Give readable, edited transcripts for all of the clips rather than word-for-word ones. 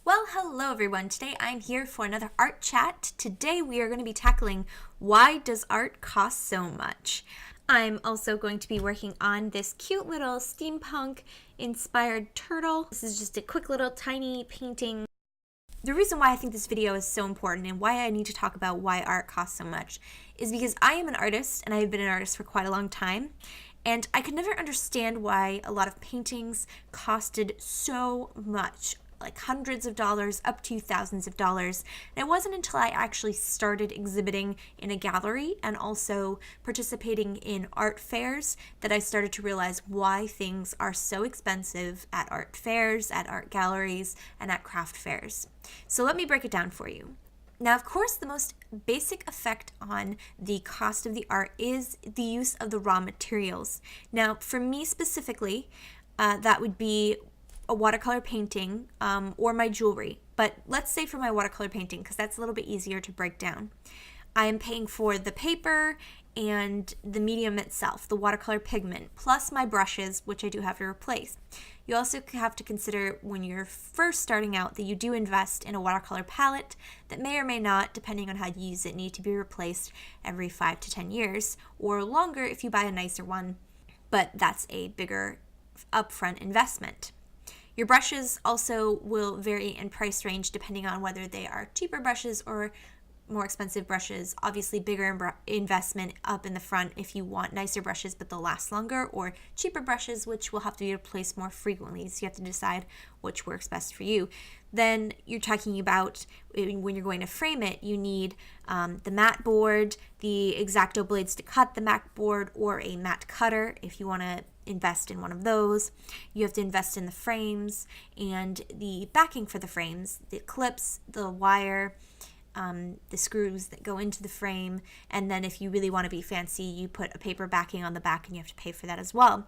Well, hello everyone. Today I'm here for another art chat. Today we are going to be tackling why does art cost so much? I'm also going to be working on this cute little steampunk inspired turtle. This is just a quick little tiny painting. The reason why I think this video is so important and why I need to talk about why art costs so much is because I am an artist and I have been an artist for quite a long time. And I could never understand why a lot of paintings costed so much, like hundreds of dollars up to thousands of dollars. And it wasn't until I actually started exhibiting in a gallery and also participating in art fairs that I started to realize why things are so expensive at art fairs, at art galleries, and at craft fairs. So let me break it down for you. Now, of course, the most basic effect on the cost of the art is the use of the raw materials. Now, for me specifically, that would be a watercolor painting or my jewelry. But let's say for my watercolor painting, because that's a little bit easier to break down. I am paying for the paper and the medium itself, the watercolor pigment, plus my brushes, which I do have to replace. You also have to consider when you're first starting out that you do invest in a watercolor palette that may or may not, depending on how you use it, need to be replaced every 5 to 10 years or longer if you buy a nicer one, but that's a bigger upfront investment. Your brushes also will vary in price range depending on whether they are cheaper brushes or more expensive brushes. Obviously, bigger investment up in the front if you want nicer brushes but they'll last longer, or cheaper brushes which will have to be replaced more frequently, so you have to decide which works best for you. Then you're talking about when you're going to frame it, you need the mat board, the X-Acto blades to cut the mat board, or a mat cutter if you want to invest in one of those. You have to invest in the frames and the backing for the frames, the clips, the wire, the screws that go into the frame, and then if you really want to be fancy, you put a paper backing on the back and you have to pay for that as well.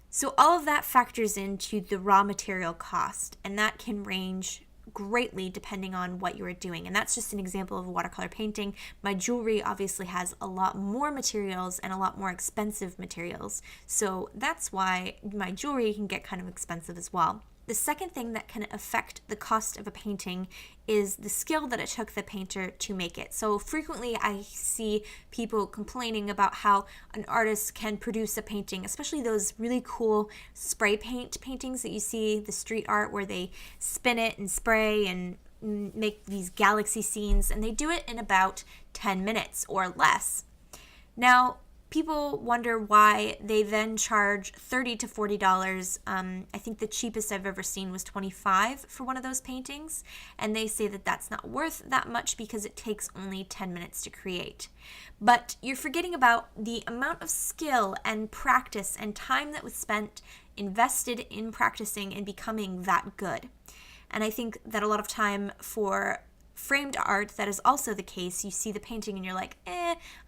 So all of that factors into the raw material cost, and that can range greatly depending on what you are doing. And that's just an example of a watercolor painting. My jewelry obviously has a lot more materials and a lot more expensive materials, so that's why my jewelry can get kind of expensive as well. The second thing that can affect the cost of a painting is the skill that it took the painter to make it. So frequently I see people complaining about how an artist can produce a painting, especially those really cool spray paint paintings that you see, the street art where they spin it and spray and make these galaxy scenes, and they do it in about 10 minutes or less. Now, people wonder why they then charge $30 to $40. I think the cheapest I've ever seen was $25 for one of those paintings, and they say that that's not worth that much because it takes only 10 minutes to create. But you're forgetting about the amount of skill and practice and time that was spent invested in practicing and becoming that good. And I think that a lot of time for framed art, that is also the case. You see the painting and you're like,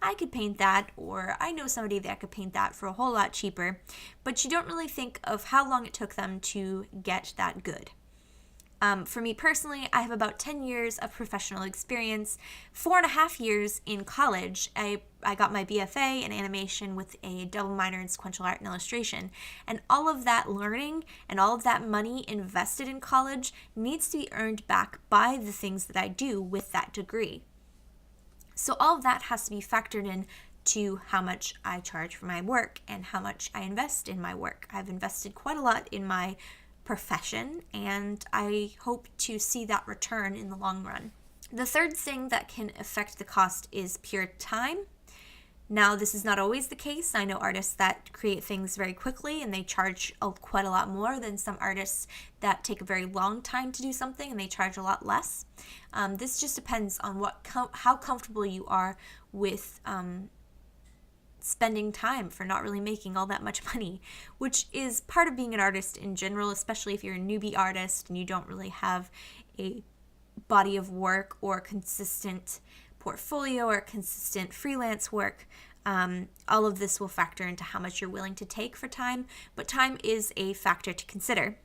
I could paint that, or I know somebody that could paint that for a whole lot cheaper, but you don't really think of how long it took them to get that good. For me personally, I have about 10 years of professional experience, 4.5 years in college. I got my BFA in animation with a double minor in sequential art and illustration. And all of that learning and all of that money invested in college needs to be earned back by the things that I do with that degree. So all of that has to be factored in to how much I charge for my work and how much I invest in my work. I've invested quite a lot in my profession, and I hope to see that return in the long run. The third thing that can affect the cost is pure time. Now, this is not always the case. I know artists that create things very quickly and they charge quite a lot more than some artists that take a very long time to do something and they charge a lot less. This just depends on how comfortable you are with spending time for not really making all that much money, which is part of being an artist in general, especially if you're a newbie artist and you don't really have a body of work or consistent portfolio or consistent freelance work. All of this will factor into how much you're willing to take for time, but time is a factor to consider.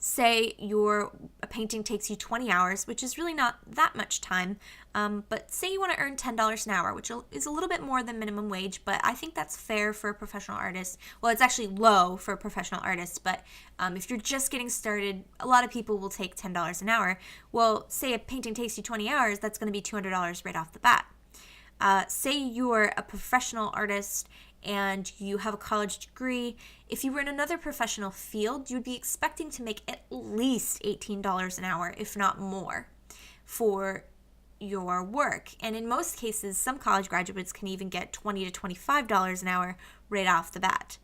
Say a painting takes you 20 hours, which is really not that much time, but say you want to earn $10 an hour, which is a little bit more than minimum wage, but I think that's fair for a professional artist. Well, it's actually low for a professional artist, but if you're just getting started, a lot of people will take $10 an hour. Well, say a painting takes you 20 hours, that's going to be $200 right off the bat. Say you're a professional artist and you have a college degree. If you were in another professional field, you'd be expecting to make at least $18 an hour, if not more, for your work. And in most cases, some college graduates can even get $20 to $25 an hour right off the bat,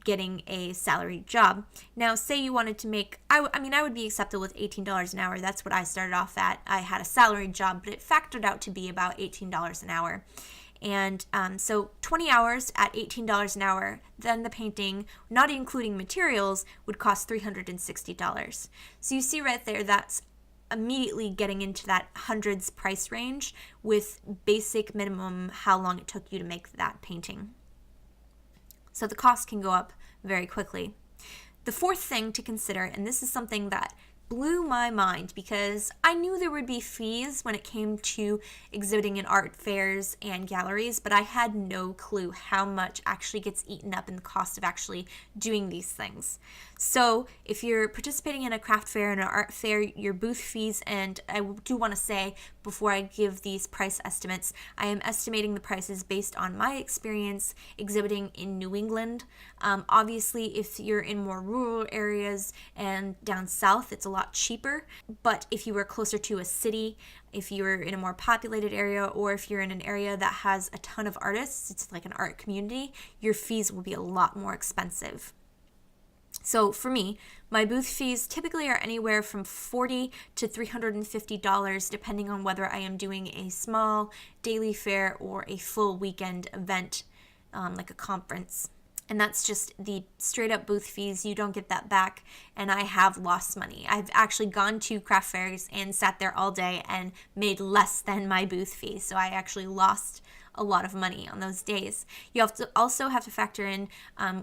getting a salaried job. Now, say you wanted to make, I would be acceptable with $18 an hour. That's what I started off at. I had a salaried job, but it factored out to be about $18 an hour. And so 20 hours at $18 an hour, then the painting, not including materials, would cost $360. So you see right there, that's immediately getting into that hundreds price range with basic minimum how long it took you to make that painting. So the cost can go up very quickly. The fourth thing to consider, and this is something that blew my mind because I knew there would be fees when it came to exhibiting in art fairs and galleries, but I had no clue how much actually gets eaten up in the cost of actually doing these things. So if you're participating in a craft fair and an art fair, your booth fees, and I do want to say before I give these price estimates, I am estimating the prices based on my experience exhibiting in New England. Obviously, if you're in more rural areas and down south, it's a lot cheaper. But if you were closer to a city, if you're in a more populated area, or if you're in an area that has a ton of artists, it's like an art community, your fees will be a lot more expensive. So for me, my booth fees typically are anywhere from $40 to $350, depending on whether I am doing a small daily fair or a full weekend event, like a conference. And that's just the straight up booth fees. You don't get that back, and I have lost money. I've actually gone to craft fairs and sat there all day and made less than my booth fee. So I actually lost a lot of money on those days. You also have to factor in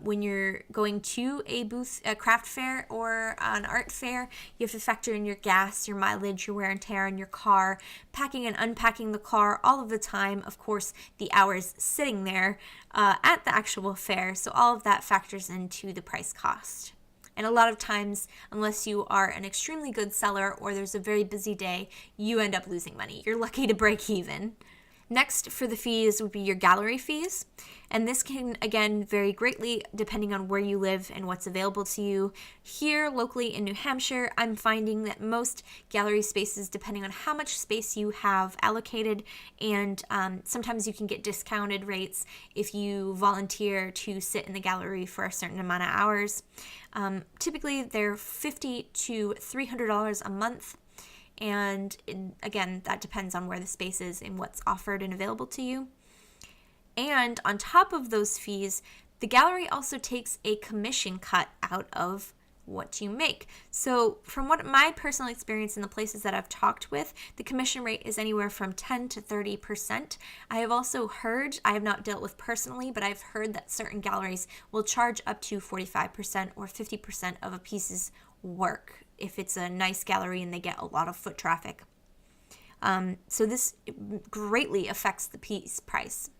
when you're going to a craft fair or an art fair, you have to factor in your gas, your mileage, your wear and tear on your car, packing and unpacking the car all of the time, of course, the hours sitting there at the actual fair. So all of that factors into the price cost. And a lot of times, unless you are an extremely good seller or there's a very busy day, you end up losing money. You're lucky to break even. Next for the fees would be your gallery fees, and this can again vary greatly depending on where you live and what's available to you. Here locally in New Hampshire, I'm finding that most gallery spaces, depending on how much space you have allocated, and sometimes you can get discounted rates if you volunteer to sit in the gallery for a certain amount of hours. Typically they're $50 to $300 a month. And again, that depends on where the space is and what's offered and available to you. And on top of those fees, the gallery also takes a commission cut out of what you make. So from what my personal experience in the places that I've talked with, the commission rate is anywhere from 10 to 30%. I have also heard, I have not dealt with personally, but I've heard that certain galleries will charge up to 45% or 50% of a piece's work if it's a nice gallery and they get a lot of foot traffic. So this greatly affects the piece price.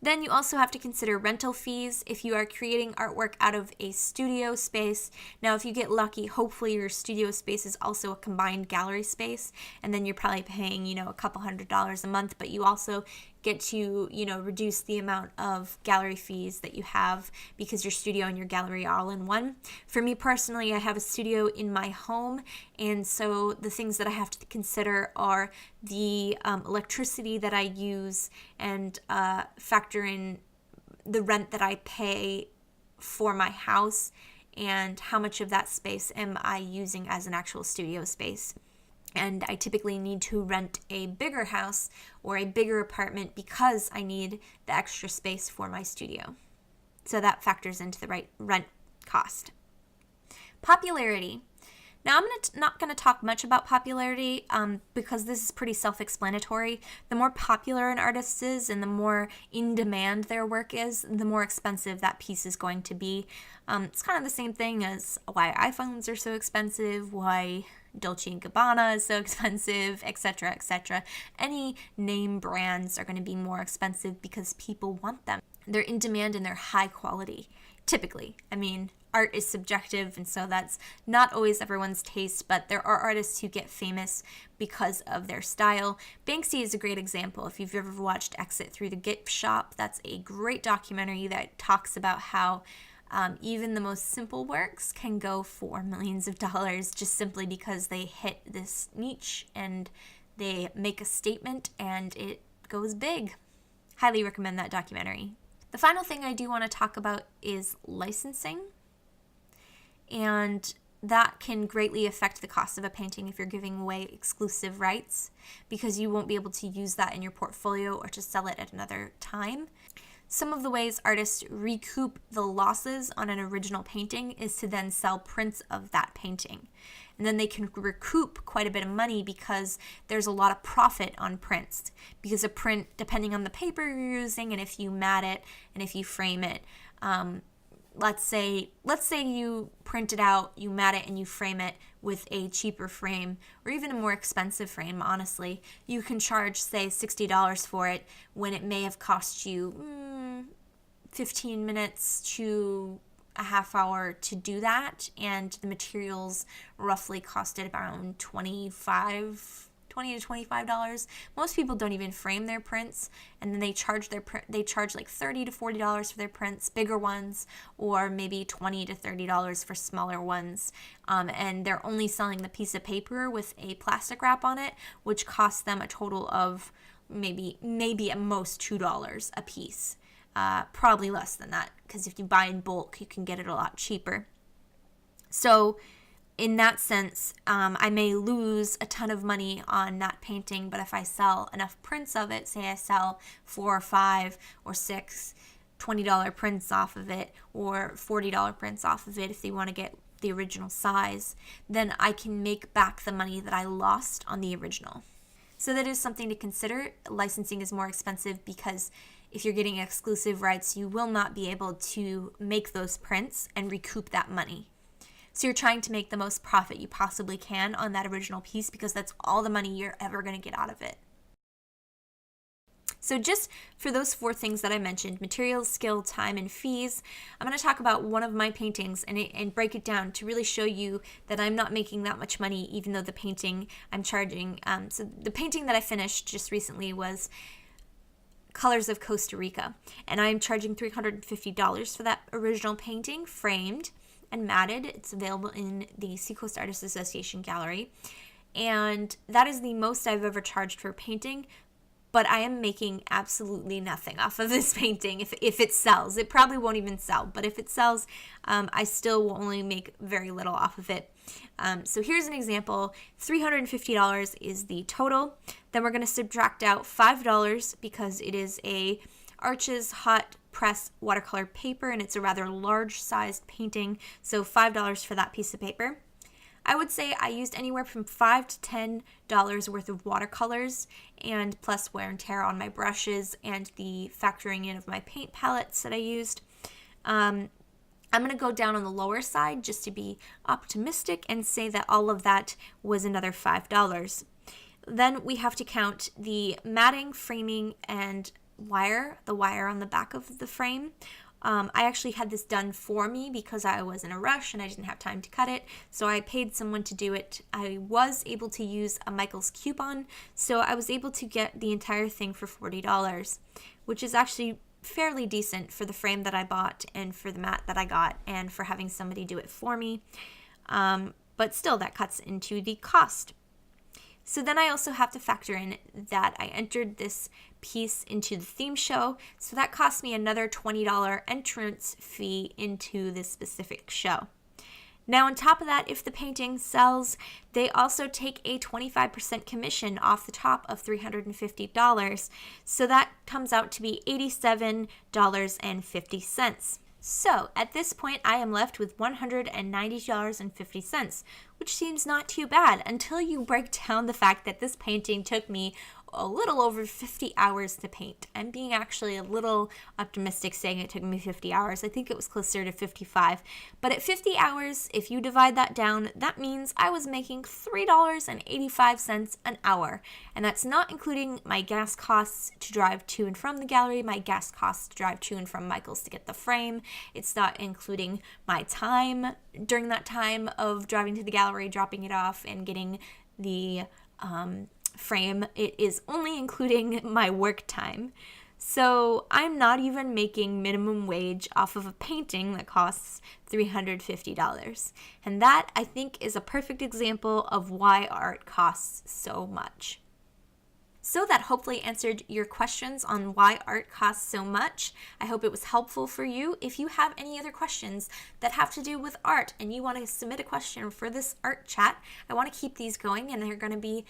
Then you also have to consider rental fees if you are creating artwork out of a studio space. Now, if you get lucky, hopefully your studio space is also a combined gallery space, and then you're probably paying, a couple $100s a month, but you also get to, reduce the amount of gallery fees that you have because your studio and your gallery are all in one. For me personally, I have a studio in my home, and so the things that I have to consider are the electricity that I use and factor in the rent that I pay for my house and how much of that space am I using as an actual studio space. And I typically need to rent a bigger house or a bigger apartment because I need the extra space for my studio. So that factors into the right rent cost. Popularity. Now, I'm not going to talk much about popularity because this is pretty self-explanatory. The more popular an artist is and the more in demand their work is, the more expensive that piece is going to be. It's kind of the same thing as why iPhones are so expensive, why Dolce & Gabbana is so expensive, etc., etc. Any name brands are going to be more expensive because people want them. They're in demand and they're high quality, typically. I mean, art is subjective, and so that's not always everyone's taste, but there are artists who get famous because of their style. Banksy is a great example. If you've ever watched Exit Through the Gift Shop, that's a great documentary that talks about how even the most simple works can go for millions of dollars just simply because they hit this niche and they make a statement and it goes big. Highly recommend that documentary. The final thing I do want to talk about is licensing. And that can greatly affect the cost of a painting if you're giving away exclusive rights, because you won't be able to use that in your portfolio or to sell it at another time. Some of the ways artists recoup the losses on an original painting is to then sell prints of that painting. And then they can recoup quite a bit of money because there's a lot of profit on prints. Because a print, depending on the paper you're using and if you mat it and if you frame it, let's say you print it out, you mat it, and you frame it with a cheaper frame or even a more expensive frame, honestly. You can charge, say, $60 for it when it may have cost you 15 minutes to a half hour to do that, and the materials roughly costed around $20 to $25. Most people don't even frame their prints, and then they charge like $30 to $40 for their prints, bigger ones, or maybe $20 to $30 for smaller ones. And they're only selling the piece of paper with a plastic wrap on it, which costs them a total of maybe at most $2 a piece. Probably less than that, because if you buy in bulk, you can get it a lot cheaper. So in that sense, I may lose a ton of money on that painting, but if I sell enough prints of it, say I sell 4 or 5 or 6 $20 prints off of it, or $40 prints off of it if they want to get the original size, then I can make back the money that I lost on the original. So that is something to consider. Licensing is more expensive because if you're getting exclusive rights, you will not be able to make those prints and recoup that money. So you're trying to make the most profit you possibly can on that original piece because that's all the money you're ever going to get out of it. So just for those 4 things that I mentioned, materials, skill, time, and fees, I'm going to talk about one of my paintings and break it down to really show you that I'm not making that much money even though the painting I'm charging. So the painting that I finished just recently was Colors of Costa Rica, and I'm charging $350 for that original painting, framed and matted. It's available in the Seacoast Artists Association gallery, and that is the most I've ever charged for a painting, but I am making absolutely nothing off of this painting. If it sells, it probably won't even sell, but if it sells, I still will only make very little off of it. So here's an example. $350 is the total. Then we're going to subtract out $5 because it is a Arches hot press watercolor paper, and it's a rather large sized painting, so $5 for that piece of paper. I would say I used anywhere from $5 to $10 worth of watercolors, and plus wear and tear on my brushes and the factoring in of my paint palettes that I used. I'm going to go down on the lower side just to be optimistic and say that all of that was another $5. Then we have to count the matting, framing, and the wire on the back of the frame. I actually had this done for me because I was in a rush and I didn't have time to cut it, so I paid someone to do it. I was able to use a Michaels coupon, so I was able to get the entire thing for $40, which is actually fairly decent for the frame that I bought and for the mat that I got and for having somebody do it for me. But still, that cuts into the cost. So then I also have to factor in that I entered this piece into the theme show, so that cost me another $20 entrance fee into this specific show. Now on top of that, if the painting sells, they also take a 25% commission off the top of $350, so that comes out to be $87.50. So at this point, I am left with $190.50, which seems not too bad until you break down the fact that this painting took me a little over 50 hours to paint. I'm being actually a little optimistic saying it took me 50 hours. I think it was closer to 55. But at 50 hours, if you divide that down, that means I was making $3.85 an hour. And that's not including my gas costs to drive to and from the gallery, my gas costs to drive to and from Michael's to get the frame. It's not including my time during that time of driving to the gallery, dropping it off, and getting the frame. It is only including my work time. So I'm not even making minimum wage off of a painting that costs $350. And that, I think, is a perfect example of why art costs so much. So that hopefully answered your questions on why art costs so much. I hope it was helpful for you. If you have any other questions that have to do with art and you want to submit a question for this art chat, I want to keep these going, and they're going to be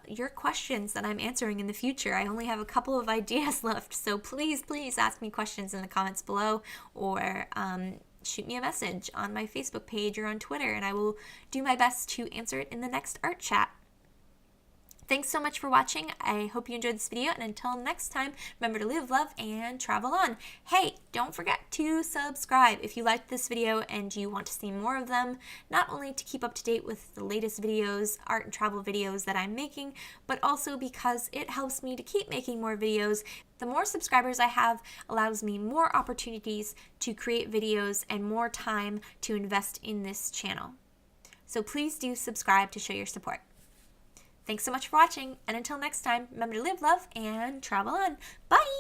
your questions that I'm answering in the future. I only have a couple of ideas left, so please ask me questions in the comments below, or shoot me a message on my Facebook page or on Twitter, and I will do my best to answer it in the next art chat. Thanks so much for watching. I hope you enjoyed this video, and until next time, remember to live, love, and travel on. Hey, don't forget to subscribe if you liked this video and you want to see more of them, not only to keep up to date with the latest videos, art and travel videos that I'm making, but also because it helps me to keep making more videos. The more subscribers I have allows me more opportunities to create videos and more time to invest in this channel. So please do subscribe to show your support. Thanks so much for watching, and until next time, remember to live, love, and travel on. Bye!